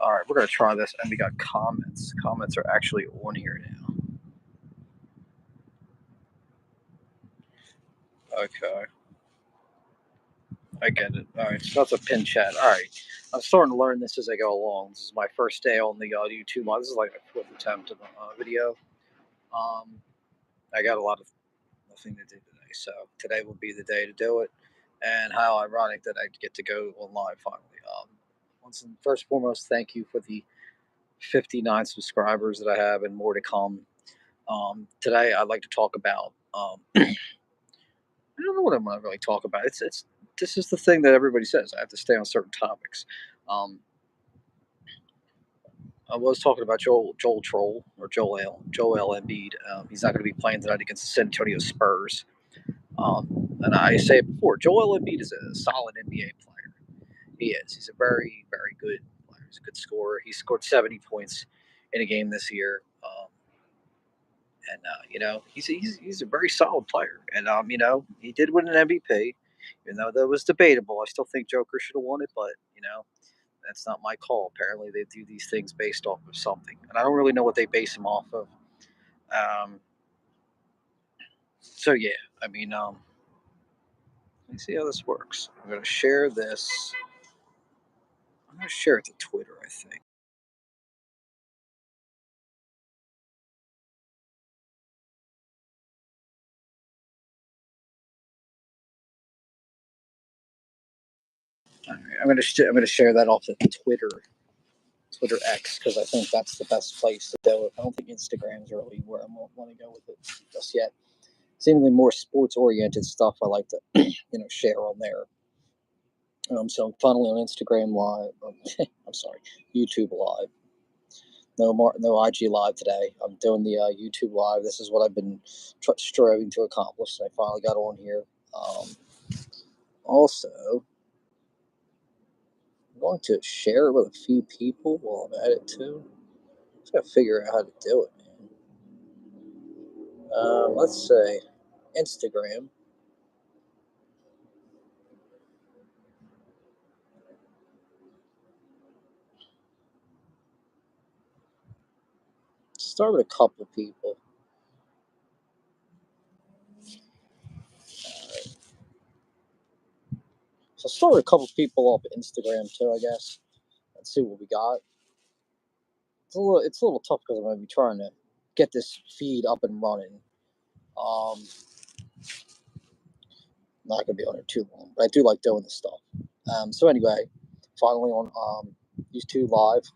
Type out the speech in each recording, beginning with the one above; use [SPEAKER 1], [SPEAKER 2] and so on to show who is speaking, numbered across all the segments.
[SPEAKER 1] All right, we're gonna try this, and we got comments. Comments are actually on here now. Okay, I get it. All right, so that's a pin chat. All right, I'm starting to learn this as I go along. This is my first day on the YouTube. This is like my fourth attempt of a video. Um, I got a lot of nothing to do today, so today will be the day to do it. And how ironic that I get to go on live finally. Once and first and foremost, thank you for the 59 subscribers that I have, and more to come. Today, I'd like to talk about. I don't know what I'm going to really talk about. It's this is the thing that everybody says. I have to stay on certain topics. Um, I was talking about Joel Troll or Joel Embiid. He's not going to be playing tonight against the San Antonio Spurs. And I say it before, Joel Embiid is a solid NBA player. He is. He's a very good player. He's a good scorer. He scored 70 points in a game this year. And he's a very solid player. And he did win an MVP, even though that was debatable. I still think Joker should have won it, but that's not my call. Apparently, they do these things based off of something, and I don't really know what they base them off of. Um, so yeah, I mean, let me see how this works. I'm gonna share this. I'm gonna share it to Twitter, I think. All right, I'm gonna share that off to Twitter X, because I think that's the best place to do it. I don't think Instagram's really where I want to go with it just yet. Seemingly more sports oriented stuff I like to share on there. So I'm finally on Instagram Live. I'm sorry, YouTube Live. No more, no IG Live today. I'm doing the YouTube Live. This is what I've been striving to accomplish, and I finally got on here. Um, Also, I'm going to share it with a few people while I'm at it too. Just gotta figure out how to do it, man. Let's say Instagram. Start with a couple of people. So start with a couple of people off Instagram too, I guess. Let's see what we got. It's a little tough because I'm gonna be trying to get this feed up and running. Um, Not gonna be on it too long, but I do like doing this stuff. So anyway, finally on YouTube Live,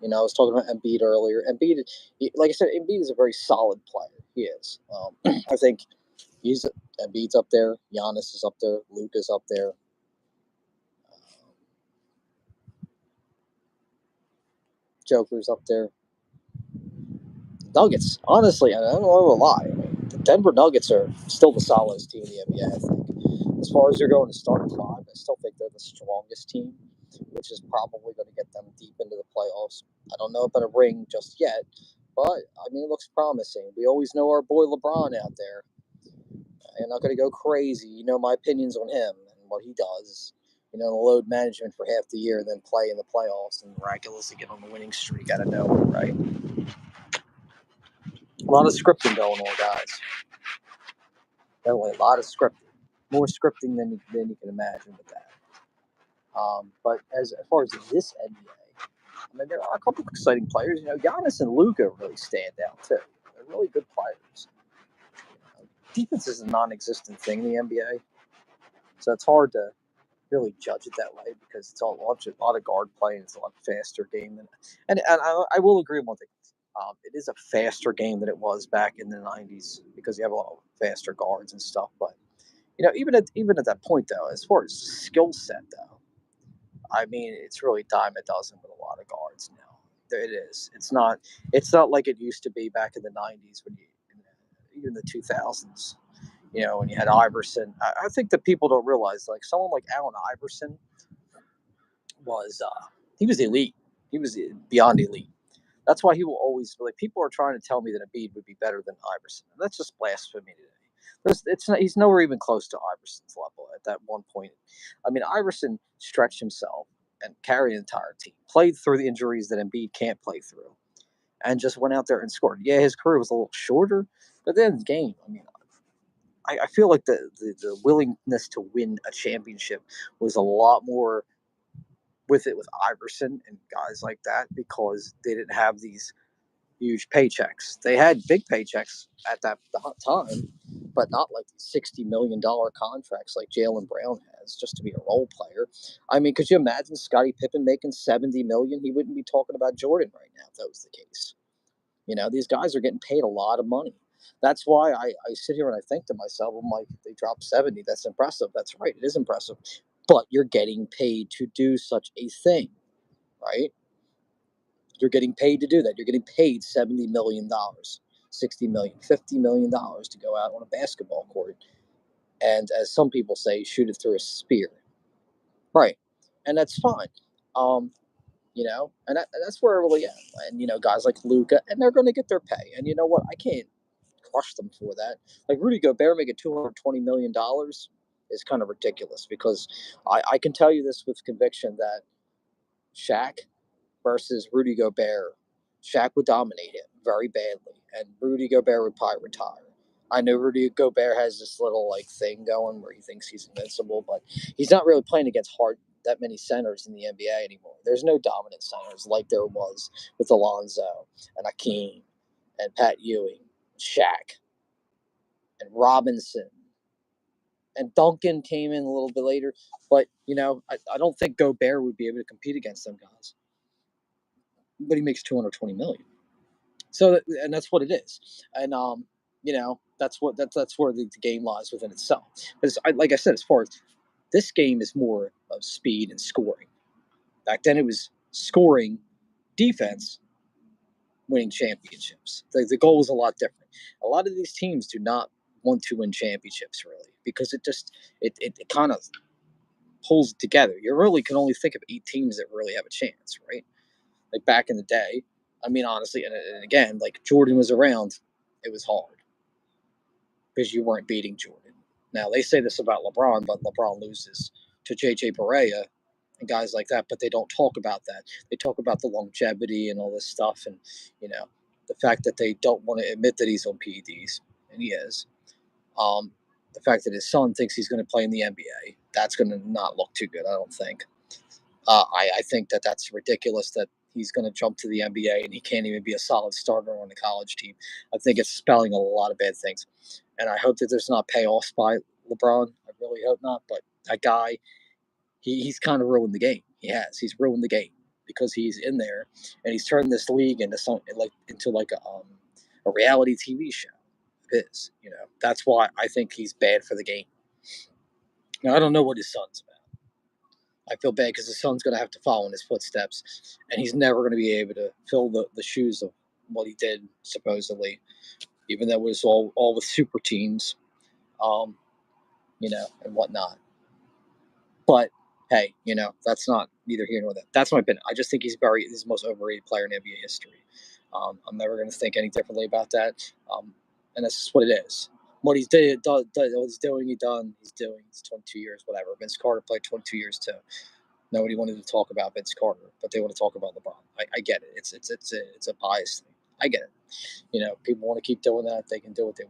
[SPEAKER 1] and I was talking about Embiid earlier. Embiid, like I said, Embiid is a very solid player. He is. I think he's Embiid's up there. Giannis is up there. Luka's up there. Joker's up there. Nuggets, honestly, I don't want to lie. I mean, the Denver Nuggets are still the solidest team in the NBA, I think. As far as they're going to start five, I still think they're the strongest team, which is probably going to get them deep into the playoffs. I don't know about a ring just yet, but I mean, it looks promising. We always know our boy LeBron out there. I'm not going to go crazy. You know my opinions on him and what he does. The load management for half the year, and then play in the playoffs and miraculously get on the winning streak out of nowhere, right? A lot of scripting going on, guys. Definitely a lot of scripting. More scripting than you can imagine with that. But as far as this NBA, I mean, there are a couple of exciting players. Giannis and Luka really stand out too. They're really good players. Defense is a non-existent thing in the NBA, so it's hard to really judge it that way because it's a lot of guard play, and it's a lot faster game than. And I will agree with one thing. It is a faster game than it was back in the '90s because you have a lot of faster guards and stuff. But even at that point though, as far as skill set though, I mean, it's really dime a dozen with a lot of guards now. It is. It's not like it used to be back in the '90s even the 2000s. When you had Iverson. I think that people don't realize, like someone like Allen Iverson was he was elite. He was beyond elite. That's why he will always, like, people are trying to tell me that Embiid would be better than Iverson. And that's just blasphemy today. He's nowhere even close to Iverson's level at that one point. I mean, Iverson stretched himself and carried an entire team, played through the injuries that Embiid can't play through, and just went out there and scored. Yeah, his career was a little shorter, but then the game, I mean, I feel like the willingness to win a championship was a lot more with it with Iverson and guys like that because they didn't have these huge paychecks. They had big paychecks at that time, but not like these $60 million contracts like Jaylen Brown has just to be a role player. I mean, could you imagine Scottie Pippen making $70 million? He wouldn't be talking about Jordan right now if that was the case. You know, these guys are getting paid a lot of money. That's why I sit here and I think to myself, I'm like, they dropped 70. That's impressive. That's right. It is impressive. But you're getting paid to do such a thing, right? You're getting paid to do that. You're getting paid $70 million, $60 million, $50 million to go out on a basketball court. And as some people say, shoot it through a spear. Right. And that's fine. Um, and that's where I really am. And, guys like Luca, and they're going to get their pay. And you know what? I can't crush them for that. Like Rudy Gobert making $220 million is kind of ridiculous because I can tell you this with conviction that Shaq versus Rudy Gobert, Shaq would dominate him very badly, and Rudy Gobert would probably retire. I know Rudy Gobert has this little like thing going where he thinks he's invincible, but he's not really playing against that many centers in the NBA anymore. There's no dominant centers like there was with Alonzo and Akeem and Pat Ewing, Shaq and Robinson. And Duncan came in a little bit later, but I don't think Gobert would be able to compete against them guys. But he makes $220 million. So, and that's what it is. And that's where the game lies within itself. Because, like I said, as far as this game is more of speed and scoring. Back then, it was scoring, defense, winning championships. The goal was a lot different. A lot of these teams do not want to win championships really because it kind of pulls it together. You really can only think of 8 teams that really have a chance, right? Like back in the day. I mean, honestly, and again, like Jordan was around, it was hard because you weren't beating Jordan. Now they say this about LeBron, but LeBron loses to JJ Barea and guys like that, but they don't talk about that. They talk about the longevity and all this stuff, and the fact that they don't want to admit that he's on PEDs, and he is. Um, the fact that his son thinks he's going to play in the NBA, that's going to not look too good, I don't think. I think that that's ridiculous that he's going to jump to the NBA and he can't even be a solid starter on the college team. I think it's spelling a lot of bad things. And I hope that there's not payoffs by LeBron. I really hope not. But that guy, he's kind of ruined the game. He has. He's ruined the game because he's in there and he's turned this league into a reality TV show. It is. That's why I think he's bad for the game. Now I don't know what his son's about. I feel bad because his son's going to have to follow in his footsteps, and he's never going to be able to fill the shoes of what he did, supposedly, even though it was all with super teams, um, and whatnot. But, hey, that's not neither here nor there. That's my opinion. I just think he's the most overrated player in NBA history. I'm never going to think any differently about that, and that's just what it is. What he's doing, he's doing. He's 22 years, whatever. Vince Carter played 22 years too. Nobody wanted to talk about Vince Carter, but they want to talk about LeBron. I get it. It's a bias thing. I get it. People want to keep doing that. They can do what they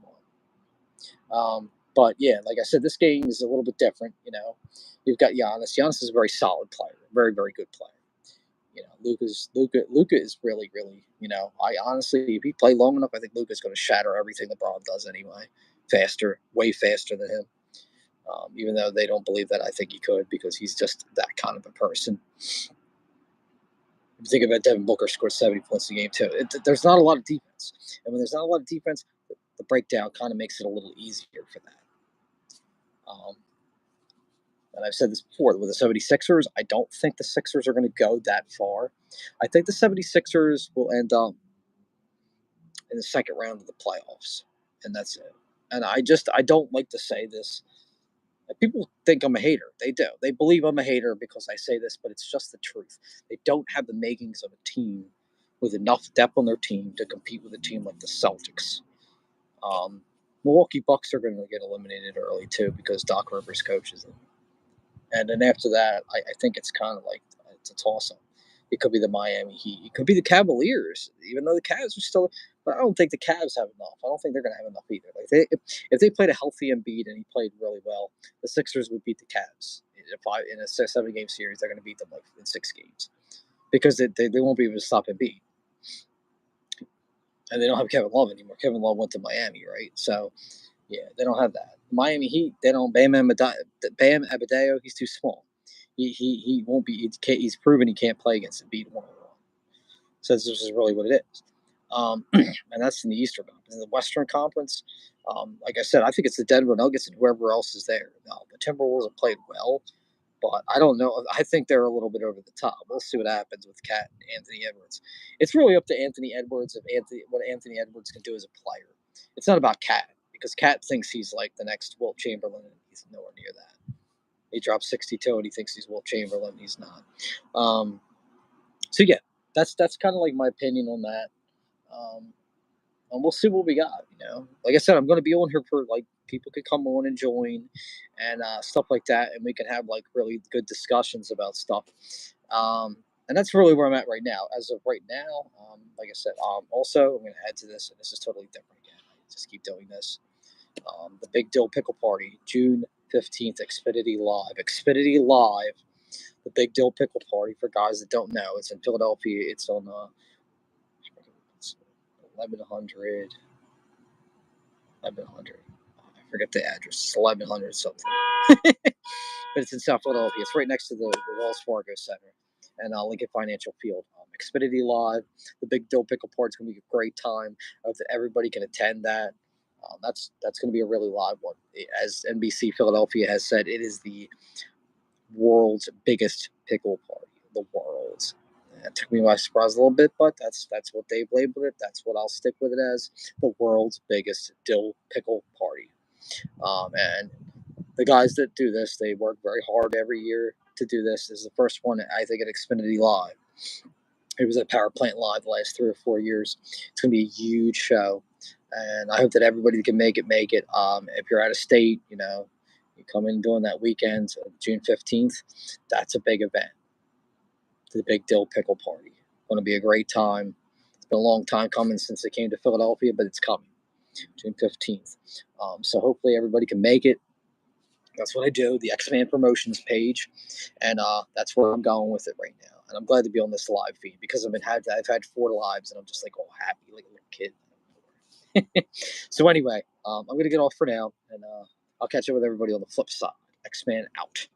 [SPEAKER 1] want. But yeah, like I said, this game is a little bit different. You've got Giannis. Giannis is a very solid player, very very good player. Luka is really really. I honestly, if he play long enough, I think Luka's going to shatter everything LeBron does anyway. Faster, way faster than him. Even though they don't believe that, I think he could because he's just that kind of a person. If you think about Devin Booker scored 70 points a game too. There's not a lot of defense, and when there's not a lot of defense, the breakdown kind of makes it a little easier for that. And I've said this before with the 76ers, I don't think the Sixers are going to go that far. I think the 76ers will end up in the second round of the playoffs, and that's it. And I don't like to say this. People think I'm a hater. They do. They believe I'm a hater because I say this, but it's just the truth. They don't have the makings of a team with enough depth on their team to compete with a team like the Celtics. Milwaukee Bucks are going to get eliminated early too because Doc Rivers coaches them. And then after that, I think it's kind of like It's a toss-up. It could be the Miami Heat. It could be the Cavaliers, even though the Cavs are still. But I don't think the Cavs have enough. I don't think they're going to have enough either. Like if they played a healthy Embiid and he played really well, the Sixers would beat the Cavs. In a 7-game series, they're going to beat them like in 6 games because they won't be able to stop Embiid. And they don't have Kevin Love anymore. Kevin Love went to Miami, right? So, yeah, they don't have that. Miami Heat, they don't. Bam Adebayo, he's too small. He won't be. He's proven he can't play against Embiid 1-on-1. So this is really what it is. And that's in the Eastern Conference. In the Western Conference, like I said, I think it's the Denver Nuggets and whoever else is there. Now, the Timberwolves have played well, but I don't know. I think they're a little bit over the top. We'll see what happens with Cat and Anthony Edwards. It's really up to Anthony Edwards what Anthony Edwards can do as a player. It's not about Cat because Cat thinks he's like the next Wilt Chamberlain, and he's nowhere near that. He dropped 62 and he thinks he's Wilt Chamberlain. He's not. So yeah, that's kind of like my opinion on that. And we'll see what we got. Like I said, I'm going to be on here for like people could come on and join and stuff like that, and we can have like really good discussions about stuff. And that's really where I'm at right now. As of right now, like I said, also I'm going to add to this, and this is totally different again. I just keep doing this. The Big Dill Pickle Party, June 15th, Xfinity Live. Xfinity Live, the Big Dill Pickle Party. For guys that don't know, it's in Philadelphia. It's on 1100. I forget the address. It's 1100 something. But it's in South Philadelphia. It's right next to the Wells Fargo Center and Lincoln Financial Field. Xfinity Live, the Big Dill Pickle Party is going to be a great time. I hope that everybody can attend that. That's going to be a really live one. As NBC Philadelphia has said, it is the world's biggest pickle party. The world's. It took me by surprise a little bit, but that's what they've labeled it. That's what I'll stick with it as, the world's biggest dill pickle party. And the guys that do this, they work very hard every year to do this. This is the first one, I think, at Xfinity Live. It was at Power Plant Live the last 3 or 4 years. It's going to be a huge show, and I hope that everybody can make it. If you're out of state, you come in during that weekend, June 15th. That's a big event. The Big Dill Pickle Party. Going to be a great time. It's been a long time coming since it came to Philadelphia, but it's coming. June 15th. So hopefully everybody can make it. That's what I do, the X-Man Promotions page, and that's where I'm going with it right now. And I'm glad to be on this live feed because I've had 4 lives, and I'm just like all happy, like a little kid. So anyway, I'm going to get off for now, and I'll catch up with everybody on the flip side. X-Man out.